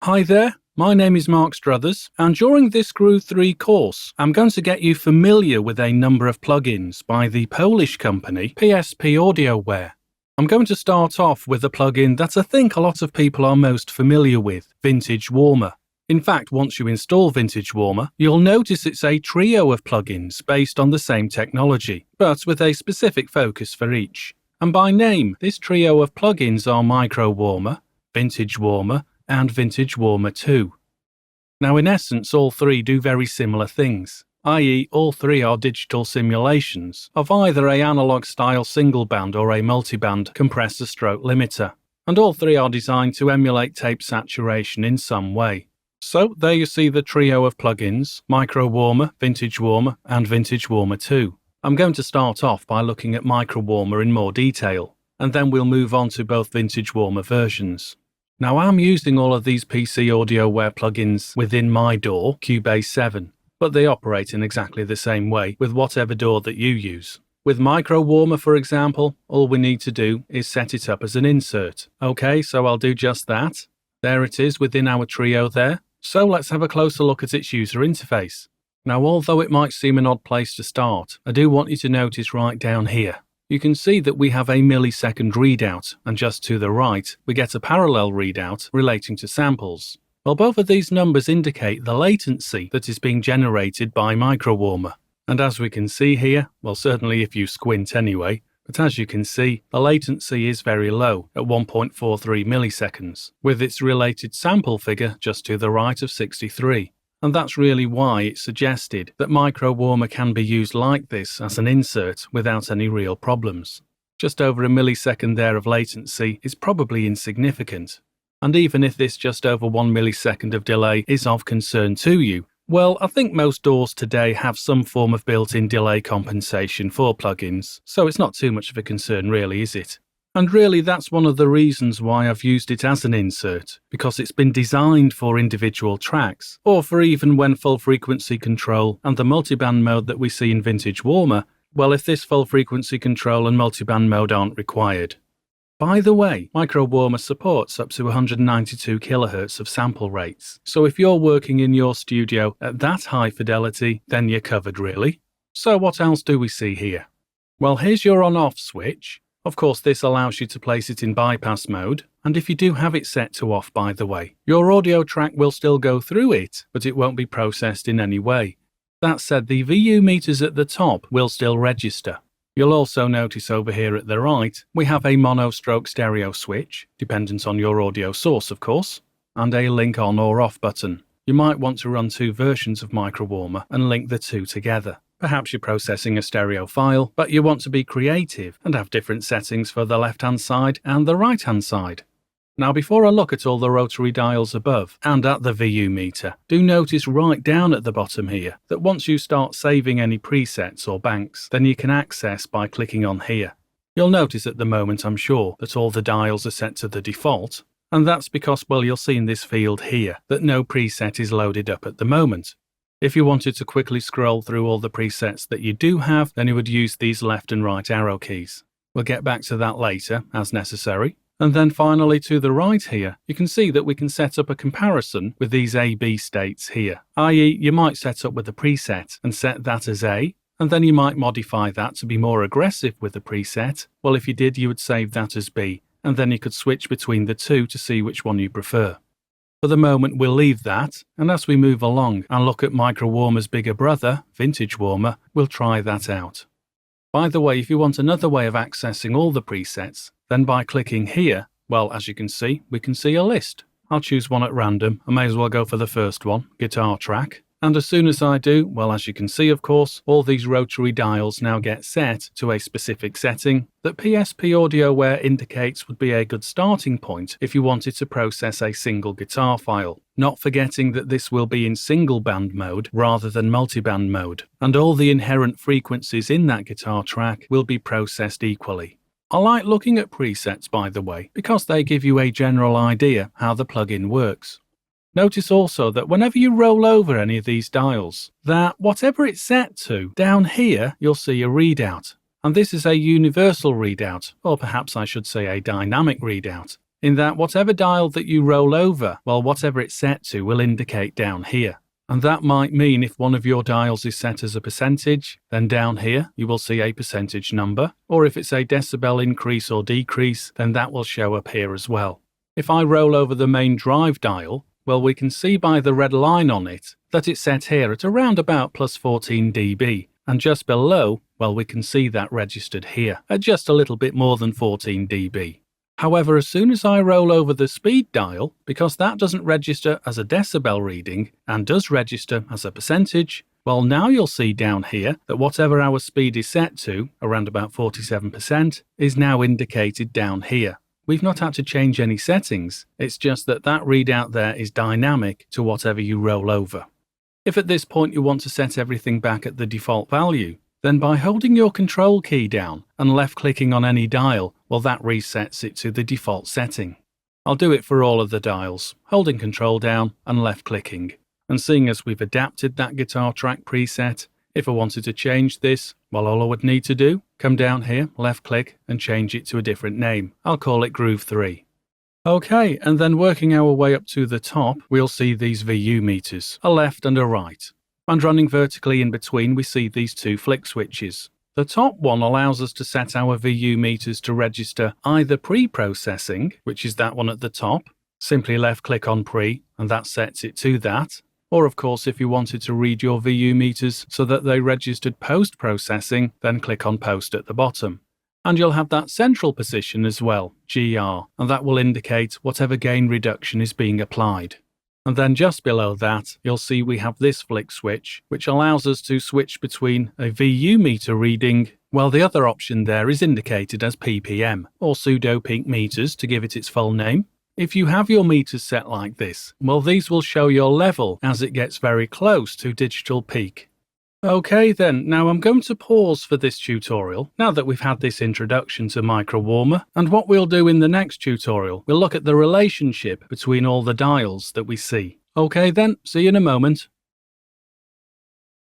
Hi there, my name is Mark Struthers, and during this Groove 3 course, I'm going to get you familiar with a number of plugins by the Polish company PSP AudioWare. I'm going to start off with a plugin that I think a lot of people are most familiar with, MicroWarmer. In fact, once you install MicroWarmer, you'll notice it's a trio of plugins based on the same technology, but with a specific focus for each. And by name, this trio of plugins are MicroWarmer, MicroWarmer, and MicroWarmer 2. Now in essence, all three do very similar things, i.e. all three are digital simulations of either a analog style single band or a multiband compressor stroke limiter, and all three are designed to emulate tape saturation in some way. So there you see the trio of plugins, MicroWarmer, MicroWarmer, and MicroWarmer 2. I'm going to start off by looking at MicroWarmer in more detail, and then we'll move on to both MicroWarmer versions. Now I'm using all of these PC AudioWare plugins within my DAW, Cubase 7, but they operate in exactly the same way with whatever DAW that you use. With MicroWarmer, for example, all we need to do is set it up as an insert. Okay, so I'll do just that. There it is within our trio there. So let's have a closer look at its user interface. Now, although it might seem an odd place to start, I do want you to notice right down here. You can see that we have a millisecond readout, and just to the right, we get a parallel readout relating to samples. Well, both of these numbers indicate the latency that is being generated by MicroWarmer. And as we can see here, well, certainly if you squint anyway, but as you can see, the latency is very low at 1.43 milliseconds, with its related sample figure just to the right of 63. And that's really why it's suggested that MicroWarmer can be used like this as an insert without any real problems. Just over a millisecond there of latency is probably insignificant. And even if this just over 1 millisecond of delay is of concern to you, well, I think most DAWs today have some form of built-in delay compensation for plugins, so it's not too much of a concern really, is it? And really that's one of the reasons why I've used it as an insert, because it's been designed for individual tracks, or for even when full frequency control and the multiband mode that we see in MicroWarmer, well, if this full frequency control and multiband mode aren't required. By the way, MicroWarmer supports up to 192 kHz of sample rates, so if you're working in your studio at that high fidelity, then you're covered really. So what else do we see here? Well, here's your on-off switch. Of course, this allows you to place it in bypass mode, and if you do have it set to off, by the way, your audio track will still go through it, but it won't be processed in any way. That said, the VU meters at the top will still register. You'll also notice over here at the right, we have a mono-stroke stereo switch, dependent on your audio source of course, and a link on or off button. You might want to run two versions of MicroWarmer and link the two together. Perhaps you're processing a stereo file, but you want to be creative and have different settings for the left-hand side and the right-hand side. Now before I look at all the rotary dials above and at the VU meter, do notice right down at the bottom here that once you start saving any presets or banks, then you can access by clicking on here. You'll notice at the moment, I'm sure, that all the dials are set to the default, and that's because, well, you'll see in this field here that no preset is loaded up at the moment. If you wanted to quickly scroll through all the presets that you do have, then you would use these left and right arrow keys. We'll get back to that later, as necessary. And then finally to the right here, you can see that we can set up a comparison with these A-B states here, i.e. you might set up with a preset and set that as A, and then you might modify that to be more aggressive with the preset. Well, if you did, you would save that as B, and then you could switch between the two to see which one you prefer. For the moment, we'll leave that, and as we move along and look at MicroWarmer's bigger brother, MicroWarmer, we'll try that out. By the way, if you want another way of accessing all the presets, then by clicking here, well, as you can see, we can see a list. I'll choose one at random. I may as well go for the first one, guitar track. And as soon as I do, well, as you can see, of course, all these rotary dials now get set to a specific setting that PSP AudioWare indicates would be a good starting point if you wanted to process a single guitar file, not forgetting that this will be in single band mode rather than multiband mode, and all the inherent frequencies in that guitar track will be processed equally. I like looking at presets, by the way, because they give you a general idea how the plugin works. Notice also that whenever you roll over any of these dials, that whatever it's set to, down here you'll see a readout. And this is a universal readout, or perhaps I should say a dynamic readout. in that whatever dial that you roll over, well, whatever it's set to will indicate down here. And that might mean if one of your dials is set as a percentage, then down here you will see a percentage number, or if it's a decibel increase or decrease, then that will show up here as well. If I roll over the main drive dial, well, we can see by the red line on it that it's set here at around about plus 14 dB, and just below, well, we can see that registered here at just a little bit more than 14 dB. However, as soon as I roll over the speed dial, because that doesn't register as a decibel reading and does register as a percentage, well, now you'll see down here that whatever our speed is set to, around about 47%, is now indicated down here. We've not had to change any settings, it's just that that readout there is dynamic to whatever you roll over. If at this point you want to set everything back at the default value, then by holding your control key down and left-clicking on any dial, well, that resets it to the default setting. I'll do it for all of the dials, holding control down and left-clicking. And seeing as we've adapted that guitar track preset, if I wanted to change this, well, all I would need to do, come down here, left-click, and change it to a different name. I'll call it Groove 3. Okay, and then working our way up to the top, we'll see these VU meters, a left and a right. And running vertically in between, we see these two flick switches. The top one allows us to set our VU meters to register either pre-processing, which is that one at the top. Simply left-click on pre, and that sets it to that. Or of course, if you wanted to read your VU meters so that they registered post-processing, then click on post at the bottom. And you'll have that central position as well, GR, and that will indicate whatever gain reduction is being applied. And then just below that, you'll see we have this flick switch, which allows us to switch between a VU meter reading, while the other option there is indicated as PPM, or pseudo peak meters to give it its full name. If you have your meters set like this, well, these will show your level as it gets very close to digital peak. Okay then, now I'm going to pause for this tutorial, now that we've had this introduction to MicroWarmer, and what we'll do in the next tutorial, we'll look at the relationship between all the dials that we see. Okay then, see you in a moment.